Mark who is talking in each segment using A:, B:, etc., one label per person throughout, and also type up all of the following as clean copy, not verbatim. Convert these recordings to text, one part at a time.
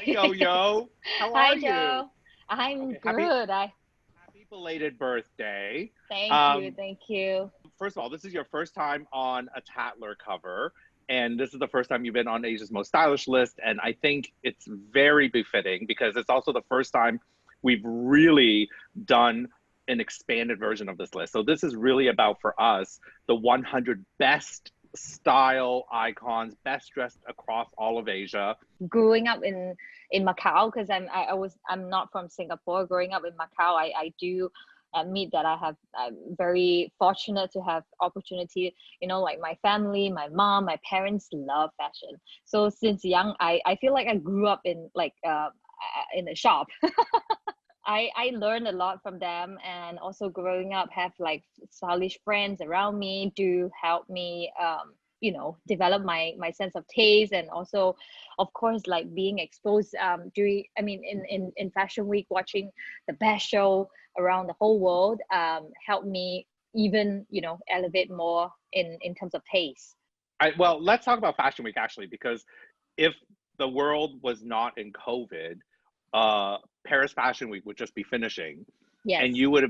A: Hi, Yo-Yo. How
B: Hi,
A: are you?
B: Joe. I'm
A: Okay, happy
B: good. I
A: happy belated birthday.
B: Thank you,
A: Um,
B: thank you.
A: First of all, this is your first time on a Tatler cover, and this is the first time you've been on Asia's Most Stylish list, and I think it's very befitting because it's also the first time we've really done an expanded version of this list. So this is really about for us the 100 best style icons, best dressed across all of Asia.
B: Growing up in Macau, because I'm not from Singapore. Growing up in Macau, I do admit that I'm very fortunate to have opportunity. Like my family, my mom, my parents love fashion. So since young, I feel like I grew up in a shop. I learned a lot from them, and also growing up have like stylish friends around me to help me develop my sense of taste, and also of course like being exposed during I mean in fashion week, watching the best show around the whole world helped me even elevate more in terms of taste.
A: Well, let's talk about Fashion Week actually, because if the world was not in COVID, uh, Paris Fashion Week would just be finishing, and
B: Yes,
A: you would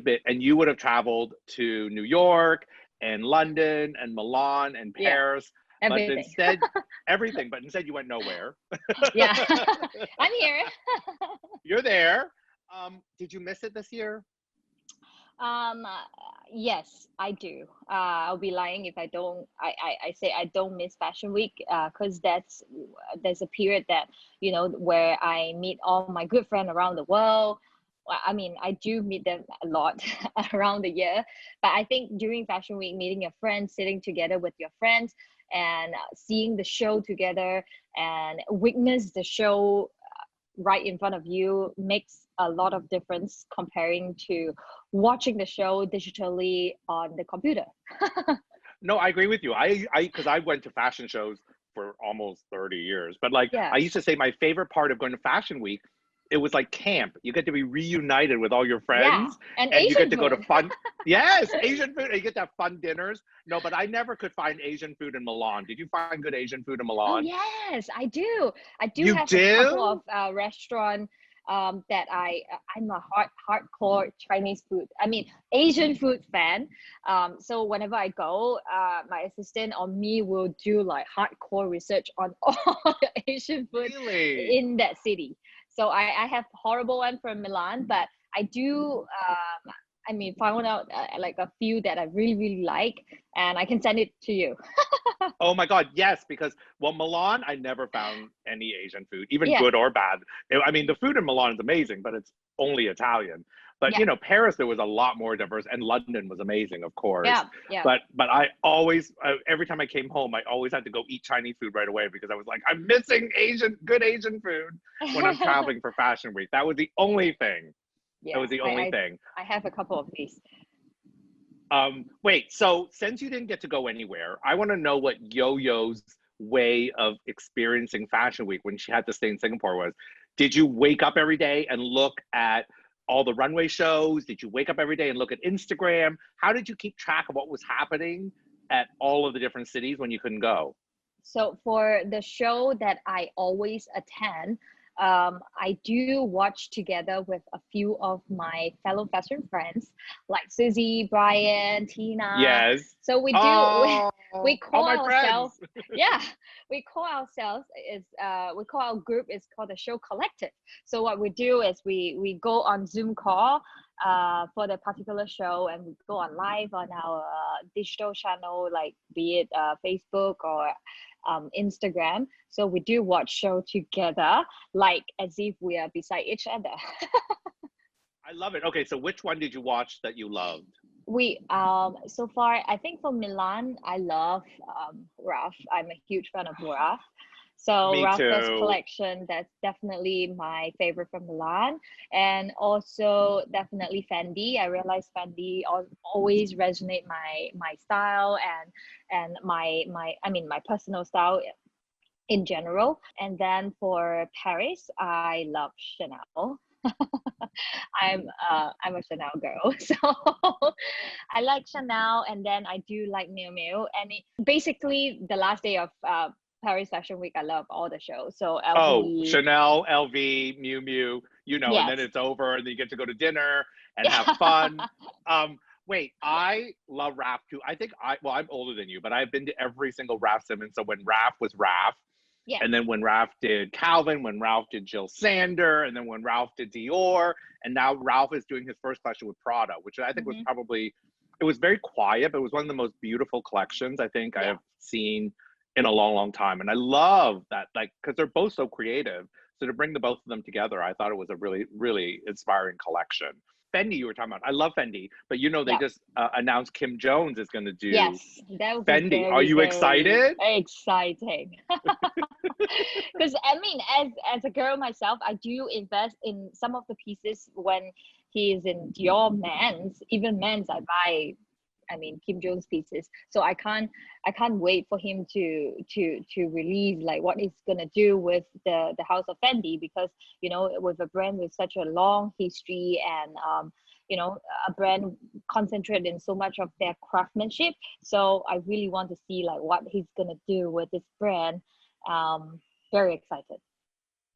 A: have traveled to New York and London and Milan and
B: yeah,
A: Paris, but
B: everything.
A: instead everything, but instead you went nowhere.
B: Yeah. I'm here.
A: You're there. Did you miss it this year?
B: Um, uh, yes, I do. I'll be lying if I don't. I say I don't miss Fashion Week, because there's a period that where I meet all my good friends around the world. I mean, I do meet them a lot around the year, but I think during Fashion Week, meeting your friends, sitting together with your friends, and seeing the show together and witness the show right in front of you makes a lot of difference comparing to watching the show digitally on the computer.
A: No, I agree with you. Because I went to fashion shows for almost 30 years. But like,
B: Yeah,
A: I used to say my favorite part of going to Fashion Week, it was like camp. You get to be reunited with all your
B: yeah,
A: friends
B: and
A: and you get
B: Asian
A: to go to
B: food.
A: fun, yes, Asian food. And you get to have fun dinners. No, but I never could find Asian food in Milan. Did you find good Asian food in
B: Oh
A: Milan?
B: yes, I do. I do
A: You
B: have a couple of
A: do?
B: restaurant that I'm a hardcore Chinese food. I mean Asian food fan. So whenever I go, my assistant or me will do like hardcore research on all the Asian food
A: Really?
B: in that city. So I have horrible one from Milan, but I do. I mean, found out like a few that I really really like, and I can send it to you.
A: Oh my God, yes, because well, Milan, I never found any Asian food, even
B: Yeah,
A: good or bad. I mean, the food in Milan is amazing, but it's only Italian. But
B: yeah,
A: Paris there was a lot more diverse, and London was amazing, of course.
B: yeah, yeah.
A: But I always, every time I came home, I always had to go eat Chinese food right away because I was like, I'm missing good Asian food when I'm traveling for Fashion Week. That was the only thing. That
B: Yeah,
A: was the
B: I,
A: only
B: I
A: thing.
B: I have a couple of these.
A: Wait, so since you didn't get to go anywhere, I want to know what Yo-Yo's way of experiencing Fashion Week when she had to stay in Singapore was. Did you wake up every day and look at all the runway shows? Did you wake up every day and look at Instagram? How did you keep track of what was happening at all of the different cities when you couldn't go?
B: So for the show that I always attend, I do watch together with a few of my fellow fashion friends, like Susie, Brian, Tina.
A: Yes.
B: So we do
A: Oh,
B: we
A: all
B: call
A: my
B: ourselves,
A: friends.
B: yeah, we call our group is called the Show Collective. So what we do is we go on Zoom call for the particular show, and we go on live on our digital channel, like be it Facebook or Instagram. So we do watch show together, like as if we are beside each other.
A: I love it. Okay, so which one did you watch that you loved?
B: We so far I think for Milan I love Ralph. I'm a huge fan of Ralph. So
A: Me
B: Ralph Lauren's
A: too.
B: collection, that's definitely my favorite from Milan, and also definitely Fendi. I realize Fendi always resonate my style and my I mean my personal style in general. And then for Paris, I love Chanel. I'm a Chanel girl, so I like Chanel, and then I do like Miu Miu. And basically, the last day of Paris Fashion Week, I love all the shows. So
A: Oh,
B: LV,
A: Chanel, LV, Miu Miu, and then
B: yes.
A: it's over, and then you get to go to dinner and have
B: Yeah.
A: fun. Wait, I love Raph too. Well, I'm older than you, but I've been to every single Raph Simmons. So when Raph was Raph,
B: Yes.
A: and then when Ralph did Calvin, when Ralph did Jill Sander, and then when Ralph did Dior, and now Ralph is doing his first collection with Prada, which I think was
B: Hmm.
A: probably, it was very quiet, but it was one of the most beautiful collections I think I
B: Yeah.
A: have seen in a long, long time. And I love that, like, because they're both so creative. So to bring the both of them together, I thought it was a really, really inspiring collection. Fendi, you were talking about. I love Fendi, but they
B: Yeah.
A: just announced Kim Jones is going to do
B: Yes, that would be
A: Fendi. Are
B: very,
A: you
B: very
A: excited?
B: exciting. Because I mean, as a girl myself, I do invest in some of the pieces when he is in Dior men's, even men's. I buy, I mean, Kim Jones pieces. So I can't wait for him to release like what he's gonna do with the House of Fendi, because with a brand with such a long history, and a brand concentrated in so much of their craftsmanship. So I really want to see like what he's gonna do with this brand. Um, Very excited.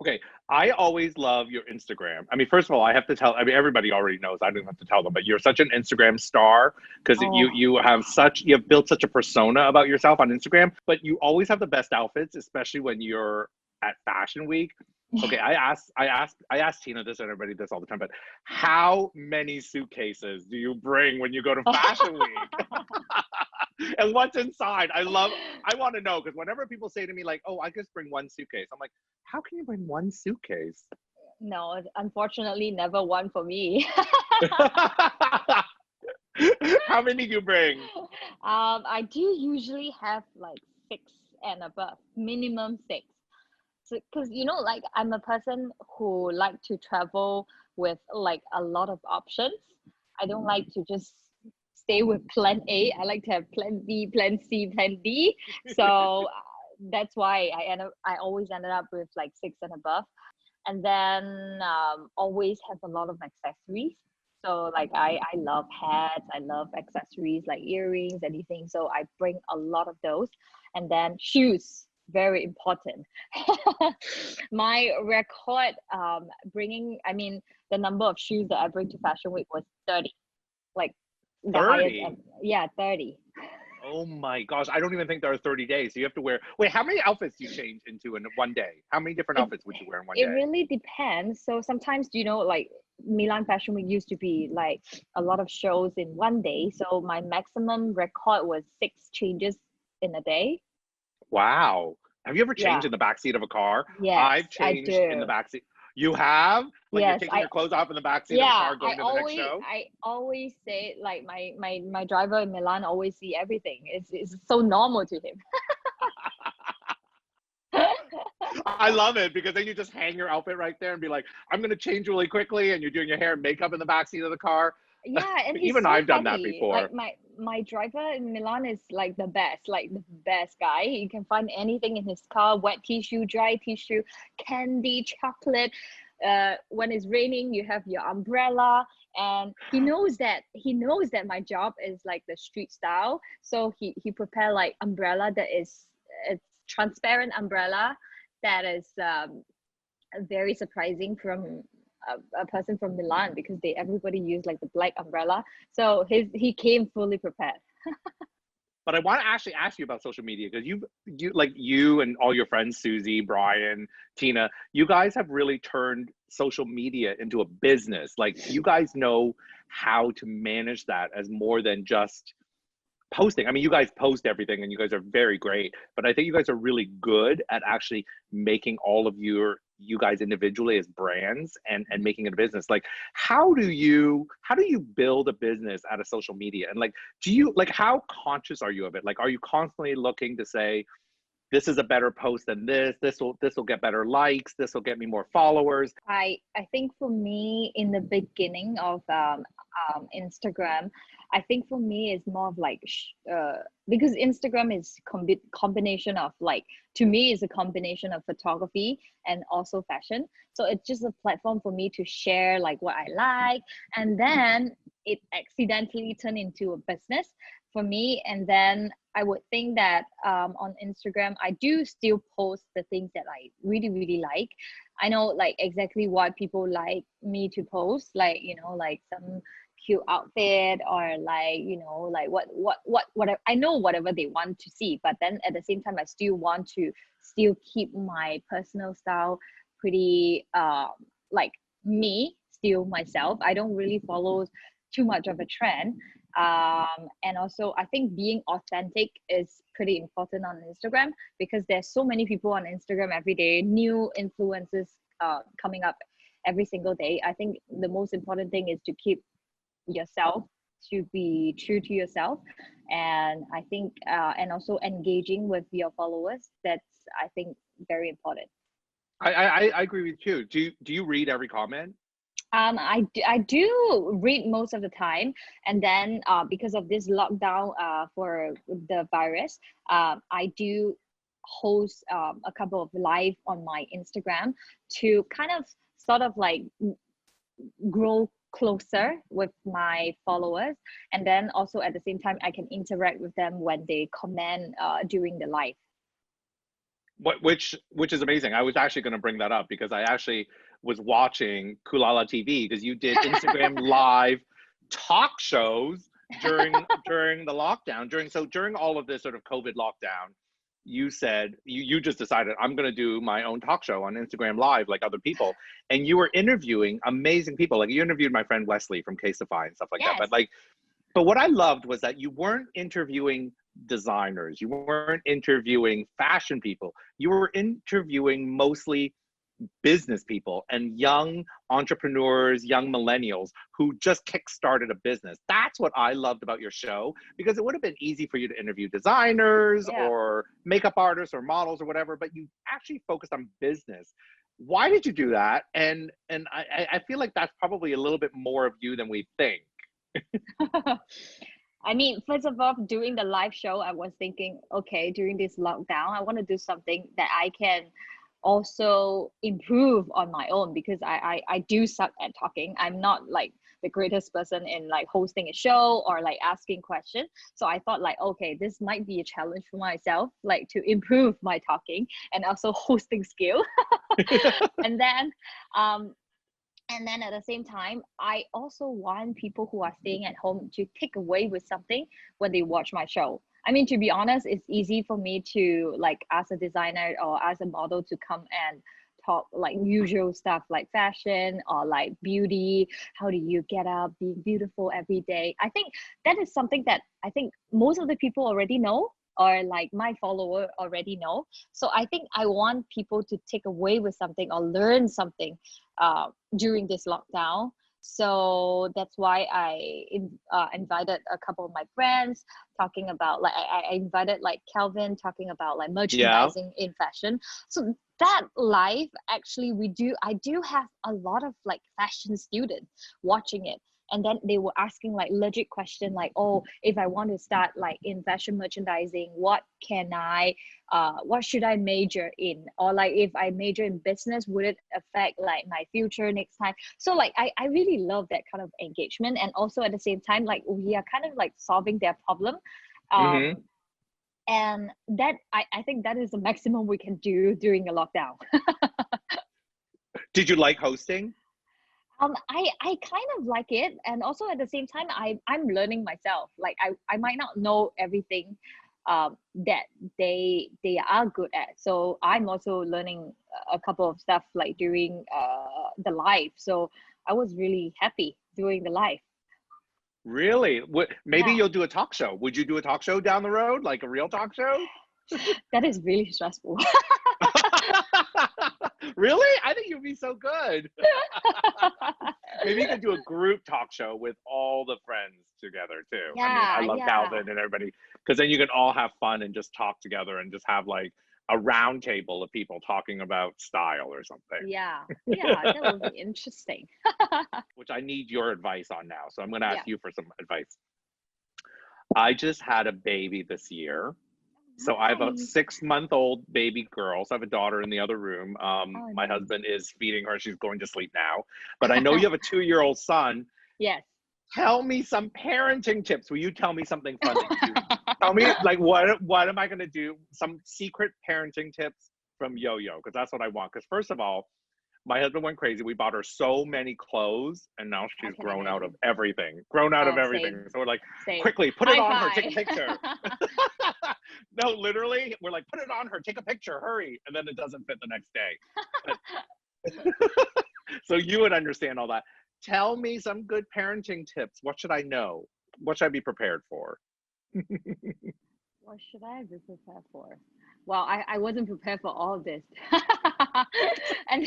A: Okay, I always love your Instagram. I mean, first of all, I have to tell. I mean, everybody already knows. I don't even have to tell them. But you're such an Instagram star because you
B: Oh,
A: you have such you have built such a persona about yourself on Instagram. But you always have the best outfits, especially when you're at Fashion Week. Okay, I asked Tina this and everybody this all the time. But how many suitcases do you bring when you go to Fashion Week? And what's inside? I want to know because whenever people say to me like, "Oh, I just bring one suitcase," I'm like, "How can you bring one suitcase?"
B: no, unfortunately, never one for me.
A: How many do you bring?
B: I do usually have like six and above, minimum six. So, because like I'm a person who like to travel with like a lot of options. I don't like to just stay with plan A. I like to have plan B, plan C, plan D. So that's why I always ended up with like six and above. And then always have a lot of accessories. So like I love hats, I love accessories like earrings, anything. So I bring a lot of those. And then shoes, very important. My record bringing, I mean, the number of shoes that I bring to Fashion Week was 30, like the highest.
A: 30.
B: Yeah, 30.
A: Oh my gosh, I don't even think there are 30 days. So you have to wear. Wait, how many outfits do you change into in one day? How many different
B: It
A: outfits would you wear in one
B: it
A: day?
B: really depends. So sometimes, like Milan Fashion Week used to be like a lot of shows in one day. So my maximum record was six changes in a day.
A: Wow. Have you ever changed
B: Yeah.
A: in the backseat of a car?
B: Yes,
A: I've
B: I
A: changed in the
B: do.
A: backseat. You have? Like you're
B: Yes,
A: taking your clothes off in the backseat of a
B: yeah,
A: car going to the next show?
B: I always say like my driver in Milan always see everything. It's so normal to him.
A: I love it because then you just hang your outfit right there and be like, I'm going to change really quickly. And you're doing your hair and makeup in the backseat of the car.
B: Yeah, and he's
A: Even
B: so
A: I've done that
B: funny.
A: before.
B: Like my driver in Milan is like the best guy. You can find anything in his car: wet tissue, dry tissue, candy, chocolate. When it's raining, you have your umbrella, and he knows that my job is like the street style. So he prepare like umbrella that is it's transparent umbrella that is very surprising from a person from Milan, because they everybody use like the black umbrella. So he came fully prepared.
A: But I want to actually ask you about social media because you and all your friends, Susie, Brian, Tina, you guys have really turned social media into a business. Like you guys know how to manage that as more than just posting. I mean, you guys post everything and you guys are very great, but I think you guys are really good at actually making all of you guys individually as brands and making it a business. Like how do you build a business out of social media? And like do you like how conscious are you of it? Like are you constantly looking to say this is a better post than this will get better likes, this will get me more followers?
B: I think for me in the beginning of Instagram, I think for me it's more of like because Instagram is combination of like, to me it's a combination of photography and also fashion. So it's just a platform for me to share like what I like, and then it accidentally turned into a business. for me. And then I would think that on Instagram, I do still post the things that I really, really like. I know like exactly what people like me to post, like, you know, like some cute outfit, or like, you know, like whatever. I know whatever they want to see, but then at the same time, I still want to still keep my personal style pretty like me, still myself. I don't really follow too much of a trend. And also I think being authentic is pretty important on Instagram, because there's so many people on Instagram every day, new influences coming up every single day. I think the most important thing is to keep yourself, to be true to yourself. And I think and also engaging with your followers, that's, I think, very important.
A: I agree with you. Do you read every comment?
B: I do read most of the time, and then because of this lockdown for the virus, I do host a couple of live on my Instagram to kind of sort of like grow closer with my followers, and then also at the same time I can interact with them when they comment during the live.
A: Which is amazing. I was actually going to bring that up because I actually was watching Kulala TV because you did Instagram live talk shows during the lockdown. During all of this sort of COVID lockdown, you said you just decided, I'm going to do my own talk show on Instagram live like other people, and you were interviewing amazing people. Like you interviewed my friend Wesley from Caseify and stuff like that.
B: Yes.
A: But what I loved was that you weren't interviewing designers, you weren't interviewing fashion people, you were interviewing mostly business people and young entrepreneurs, young millennials who just kickstarted a business. That's what I loved about your show, because it would have been easy for you to interview designers
B: Yeah.
A: or makeup artists or models or whatever, but you actually focused on business. Why did you do that? And I feel like that's probably a little bit more of you than we think.
B: I mean, first of all, during the live show, I was thinking, okay, during this lockdown, I want to do something that I can also improve on my own, because I do suck at talking. I'm not like the greatest person in like hosting a show or like asking questions. So I thought like, okay, this might be a challenge for myself, like to improve my talking and also hosting skill. And then um and then at the same time, I also want people who are staying at home to take away with something when they watch my show. I mean, to be honest, it's easy for me to like ask a designer or ask a model to come and talk like usual stuff like fashion or like beauty. How do you get up being beautiful every day? I think that is something that I think most of the people already know, or like my follower already know. So I think I want people to take away with something or learn something during this lockdown. So that's why invited a couple of my friends, talking about like I invited like Calvin, talking about like
A: Yeah.
B: merchandising in fashion. So that live, actually, I do have a lot of like fashion students watching it, and then they were asking like legit question like, oh, if I want to start like in fashion merchandising, what should I major in? Or like if I major in business, would it affect like my future next time? So like I really love that kind of engagement. And also at the same time, like we are kind of like solving their problem.
A: Mm-hmm.
B: And that I think that is the maximum we can do during a lockdown.
A: Did you like hosting?
B: I kind of like it, and also at the same time, I'm learning myself. Like I might not know everything that they are good at. So I'm also learning a couple of stuff like during the live. So I was really happy during the live.
A: Really? Maybe
B: Yeah,
A: you'll do a talk show. Would you do a talk show down the road, like a real talk show?
B: that is really stressful.
A: Really? I think you'd be so good. Maybe you could do a group talk show with all the friends together too. I mean, I
B: Yeah,
A: love
B: yeah,
A: Calvin and everybody, because then you can all have fun and just talk together and just have like a round table of people talking about style or something,
B: yeah, yeah. That would be interesting.
A: which I need your advice on now. So I'm going to ask
B: Yeah.
A: you for some advice. I just had a baby this year. So I have a
B: Nice.
A: 6-month-old baby girl. So I have a daughter in the other room.
B: Oh,
A: My
B: nice.
A: husband is feeding her. She's going to sleep now. But I know you have a 2-year-old son.
B: Yes.
A: Tell me some parenting tips. Will you tell me something fun that you do? Tell me, like, what am I going to do? Some secret parenting tips from Yo-Yo, because that's what I want. Because first of all, my husband went crazy. We bought her so many clothes, and now
B: I
A: she's
B: can
A: grown out of
B: imagine.
A: everything. Grown out of
B: Oh,
A: everything.
B: same,
A: So we're like,
B: same.
A: quickly, put it
B: High
A: on her. Take a
B: five.
A: picture. No, literally, we're like, put it on her. Take a picture. Hurry. And then it doesn't fit the next day. But so you would understand all that. Tell me some good parenting tips. What should I know? What should I be prepared for?
B: What should I be prepared for? Well, I wasn't prepared for all of this. And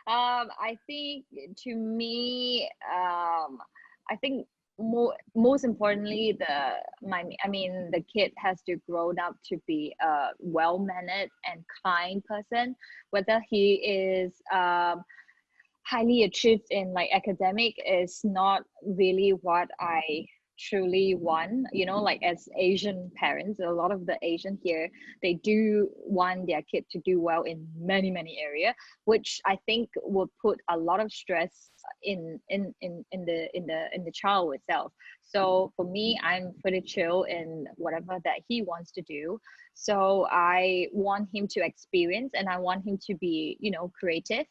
B: I think to me, I think most importantly, I mean, the kid has to grow up to be a well-mannered and kind person, whether he is highly achieved in like academic is not really what I truly want. You know, like as Asian parents, a lot of the Asian here, they do want their kid to do well in many area, which I think will put a lot of stress in the child itself. So for me, I'm pretty chill in whatever that he wants to do. So I want him to experience, and I want him to be, you know, creative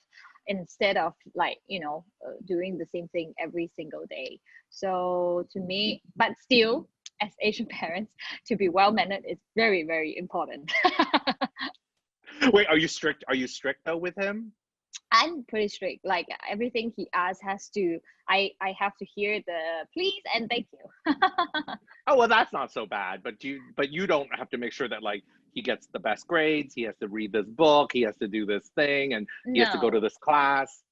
B: instead of like, you know, doing the same thing every single day. So to me, but still, as Asian parents, to be well mannered is very important.
A: Wait, are you strict? Are you strict though with him?
B: I'm pretty strict. Like everything he asks has to, I have to hear the please and thank you.
A: Oh, well, that's not so bad. But you don't have to make sure that like he gets the best grades. He has to read this book. He has to do this thing, and he has to go to
B: No,
A: this class.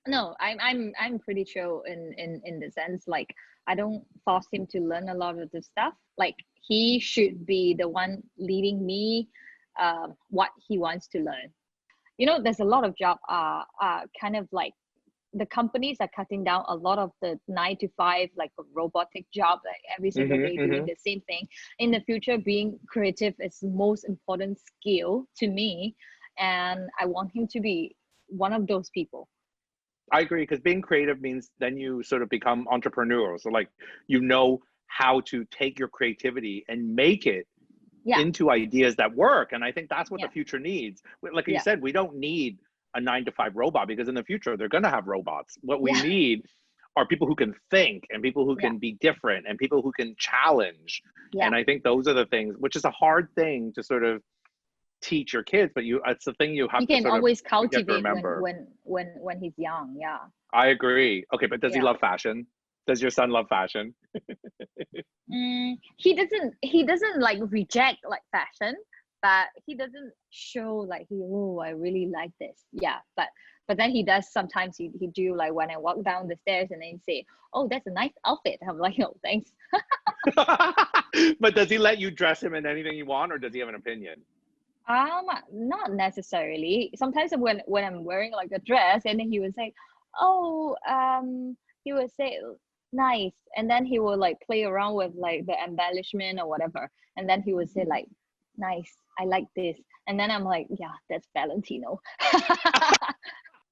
B: no, I'm pretty chill in the sense like I don't force him to learn a lot of the stuff. Like he should be the one leading me, what he wants to learn. You know, there's a lot of job kind of like the companies are cutting down a lot of the 9 to 5 like robotic job, like every single day doing
A: Hmm.
B: the same thing. In the future, being creative is the most important skill to me, and I want him to be one of those people.
A: I agree because being creative means then you sort of become entrepreneurial. So like you know how to take your creativity and make it
B: Yeah,
A: into ideas that work. And I think that's what the
B: yeah,
A: future needs. Like you
B: yeah,
A: said, we don't need a 9 to 5 robot because in the future they're going to have robots. What we
B: yeah,
A: need are people who can think and people who
B: yeah,
A: can be different and people who can challenge.
B: yeah.
A: And I think those are the things, which is a hard thing to sort of teach your kids, but it's the thing you
B: You
A: have to
B: can
A: sort of
B: always
A: you have to
B: cultivate
A: remember.
B: when he's young. Yeah,
A: I agree. Okay, but does he
B: yeah.
A: love fashion? Does your son love fashion?
B: He doesn't like reject like fashion, but he doesn't show like I really like this. Yeah, but then he does sometimes he do like when I walk down the stairs and then he say, oh, that's a nice outfit. I'm like, oh, thanks.
A: But does he let you dress him in anything you want, or does he have an opinion?
B: Not necessarily. Sometimes when I'm wearing like a dress and then he would say, oh, he would say nice, and then he will like play around with like the embellishment or whatever, and then he would say like nice, I like this, and then I'm like, yeah, that's Valentino.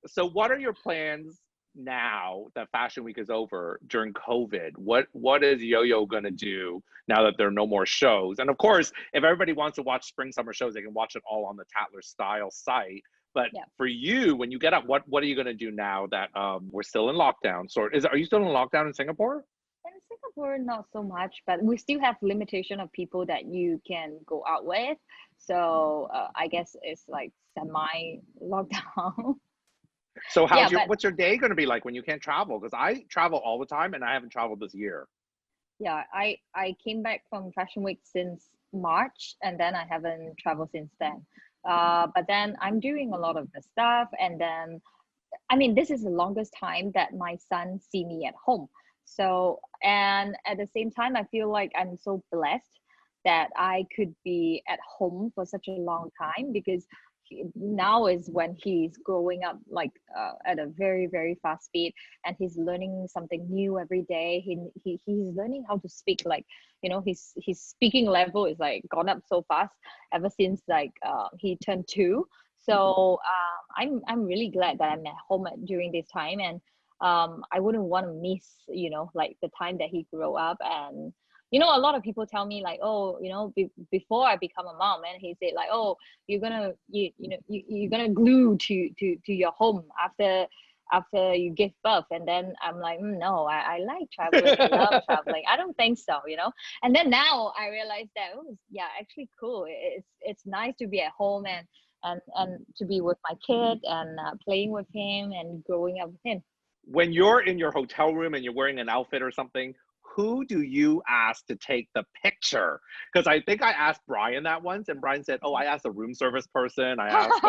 A: So what are your plans now that Fashion Week is over during COVID? What is Yo-Yo gonna do now that there are no more shows? And of course, if everybody wants to watch spring summer shows, they can watch it all on the Tatler Style site. But
B: Yeah.
A: for you, when you get up, what are you gonna do now that we're still in lockdown? So are you still in lockdown in Singapore?
B: In Singapore, not so much, but we still have limitation of people that you can go out with. So I guess it's like semi lockdown.
A: So
B: Yeah, but
A: what's your day gonna be like when you can't travel? Because I travel all the time and I haven't traveled this year.
B: yeah, I came back from Fashion Week since March, and then I haven't traveled since then. But then I'm doing a lot of the stuff, and then I mean, this is the longest time that my son see me at home. So, and at the same time, I feel like I'm so blessed that I could be at home for such a long time, because now is when he's growing up like at a very fast speed, and he's learning something new every day. He's learning how to speak, like, you know, his speaking level is like gone up so fast ever since like he turned 2. So I'm really glad that I'm at home during this time, and I wouldn't want to miss, like the time that he grew up. And a lot of people tell me like, oh, before I become a mom, and he said like, oh, you're gonna glue to your home after you give birth. And then I'm like, no, I like traveling. I love traveling. I don't think so. And then now I realize that, oh, yeah, actually cool. It's nice to be at home and to be with my kid and playing with him and growing up with him.
A: When you're in your hotel room and you're wearing an outfit or something, who do you ask to take the picture? Because I think I asked Brian that once, and Brian said, "Oh, I asked a room service person. I asked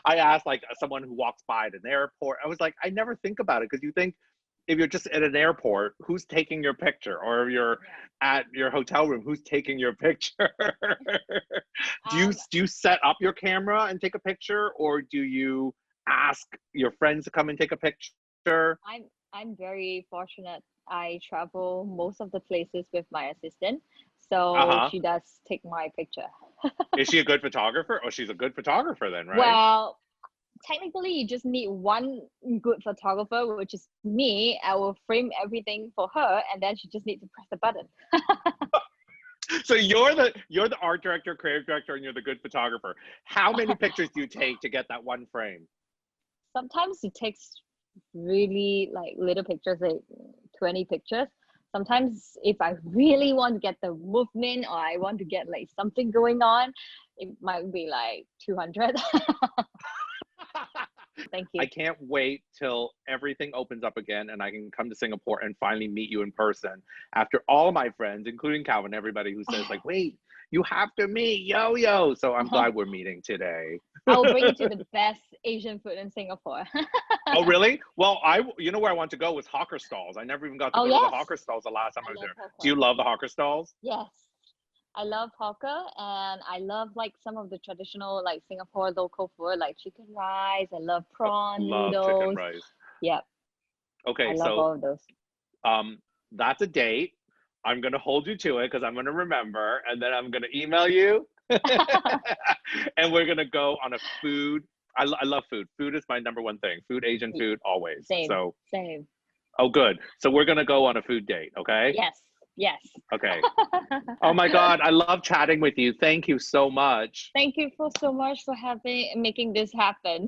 A: I asked like someone who walks by at an airport." I was like, I never think about it, because you think if you're just at an airport, who's taking your picture, or if you're at your hotel room, who's taking your picture? Do you set up your camera and take a picture, or do you ask your friends to come and take a picture?
B: I'm very fortunate. I travel most of the places with my assistant, so
A: Uh-huh.
B: she does take my picture.
A: Is she a good photographer? Oh, she's a good photographer then, right?
B: Well, technically, you just need one good photographer, which is me. I will frame everything for her, and then she just needs to press the button.
A: So you're the art director, creative director, and you're the good photographer. How many pictures do you take to get that one frame?
B: Sometimes it takes really like little pictures, like 20 pictures. Sometimes if I really want to get the movement, or I want to get like something going on, it might be like 200. Thank
A: I
B: you.
A: can't wait till everything opens up again and I can come to Singapore and finally meet you in person after all my friends, including Calvin, everybody who says like, wait, you have to meet Yo-Yo. So I'm glad we're meeting today.
B: I will bring you to the best Asian food in Singapore.
A: Oh, really? Well, you know where I want to go was hawker stalls. I never even got to
B: Oh
A: go to the
B: yes,
A: hawker stalls the last time I
B: I
A: was
B: love
A: there. Do
B: hawker.
A: you love the hawker stalls?
B: Yes, I love hawker, and I love like some of the traditional like Singapore local food, like chicken rice. I love
A: Oh,
B: prawn
A: love chicken
B: noodles.
A: rice.
B: Yep, I
A: Okay,
B: love
A: so
B: all of those.
A: um, that's a date. I'm gonna hold you to it because I'm gonna remember, and then I'm gonna email you, and we're gonna go on a food. I love food. Food is my number one thing. Food, Asian food, always.
B: Same,
A: So,
B: same.
A: oh, good. So we're gonna go on a food date. Okay.
B: Yes, yes.
A: Okay. Oh my God, I love chatting with you. Thank you so much.
B: Thank you for so much for making this happen.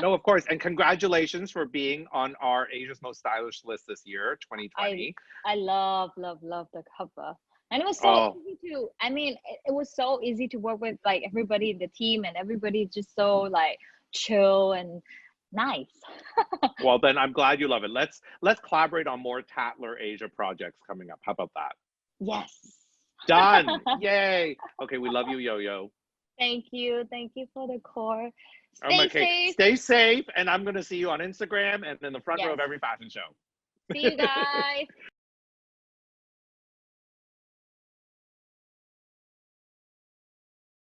A: No, of course, and congratulations for being on our Asia's Most Stylish list this year,
B: I
A: 2020.
B: I love the cover. And it was so
A: Oh,
B: easy to, I mean, it was so easy to work with like everybody in the team, and everybody just so like chill and nice.
A: well, then I'm glad you love it. Let's collaborate on more Tatler Asia projects coming up. How about that?
B: Yes.
A: Done. Yay. Okay, we love you, Yo-Yo.
B: Thank you. Thank you for the call. Stay
A: Okay,
B: safe.
A: stay safe, and I'm gonna see you on Instagram and in the front row
B: Yes.
A: of every fashion show.
B: See you guys.